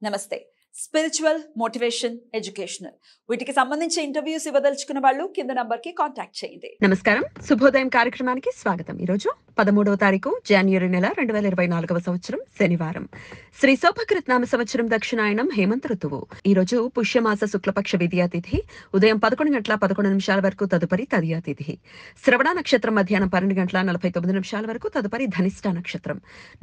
నమస్తే. Spiritual, motivation, educational వీటికి సంబంధించి ఇంటర్వ్యూస్ ఇవ్వదలుచుకున్న వాళ్ళు కింద నంబర్కి కాంటాక్ట్ చేయండి. నమస్కారం. శుభోదయం కార్యక్రమానికి స్వాగతం. ఈరోజు 13వ తారీఖు జనవరి నెల 2024వ సంవత్సరం శనివారం. శ్రీ శోభకృత్నామ సంవత్సరం దక్షిణాయనం హేమంత ఋతువు. ఈరోజు పుష్యమాస శుక్లపక్ష విద్యా తిథి ఉదయం 11:11 వరకు, తదుపరి తదియా తిథి. శ్రవణ నక్షత్రం మధ్యాహ్నం 12:49 వరకు, తదుపరి ధనిష్ట నక్షత్రం.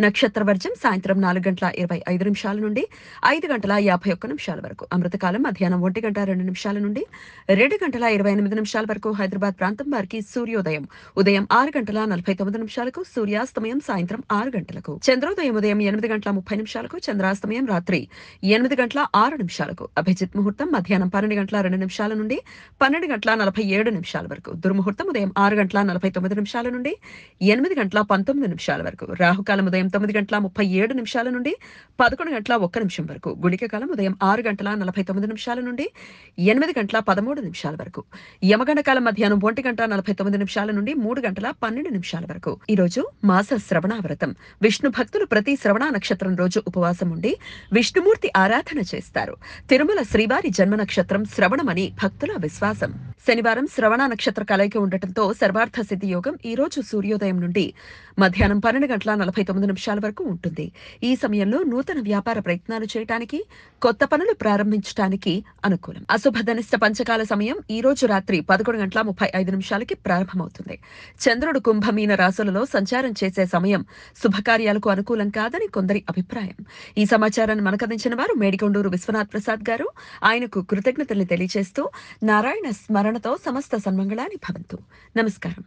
నక్షత్ర వర్జం సాయంత్రం 4:25 నుండి 5:51 వరకు. అమృతకాలం మధ్యాహ్నం 1:02 నుండి 2:28 వరకు. హైదరాబాద్ ప్రాంతం వారికి సూర్యోదయం ఉదయం 6:49 సూర్యాస్తమయం సాయంత్రం 6 గంటలకు. చంద్రోదయం ఉదయం 8:30 చంద్రాస్తమయం రాత్రి 8:06 అభిజిత్ ముహూర్తం మధ్యాహ్నం 12:02 నుండి 12:47 వరకు. దుర్ముహూర్తం ఉదయం 6:49 నుండి 8:19 వరకు. రాహుకాలం ఉదయం 9:37 నుండి 11:01 వరకు. గుళిక కాలం ఉదయం 6:49 నుండి 8:13 వరకు. యమగండ కాలం మధ్యాహ్నం 1:49 నుండి 3:12 వరకు. ఈ రోజు మాస శ్రవణ వ్రతం. విష్ణు భక్తులు ప్రతి శ్రవణ నక్షత్రం రోజు ఉపవాసం ఉండి విష్ణుమూర్తి ఆరాధన చేస్తారు. తిరుమల శ్రీవారి జన్మ నక్షత్రం శ్రవణమని భక్తుల విశ్వాసం. శనివారం శ్రవణ నక్షత్ర కలయిక ఉండటంతో సర్వార్థ సిద్ధి యోగం ఈ రోజు సూర్యోదయం నుండి మధ్యాహ్నం 12:49 వరకు ఉంటుంది. ఈ సమయంలో నూతన వ్యాపార ప్రయత్నాలు చేయడానికి, కొత్త పనులు ప్రారంభించడానికి అనుకూలం. అశుభ ధనిష్ట పంచకాల సమయం ఈ రోజు రాత్రి 11:35 ప్రారంభమవుతుంది. చంద్రుడు కుంభమీన రాశులలో సంచారం చేసే సమయం శుభకార్యాలకు అనుకూలం కాదని కొందరి అభిప్రాయం. ఈ సమాచారాన్ని మనకందించిన వారు మేడికొండూరు విశ్వనాథ్ ప్రసాద్ గారు. ఆయనకు కృతజ్ఞతల్ని తెలియజేస్తూ నారాయణ స్మరణతో సమస్త సన్మంగళాని భవంతు. నమస్కారం.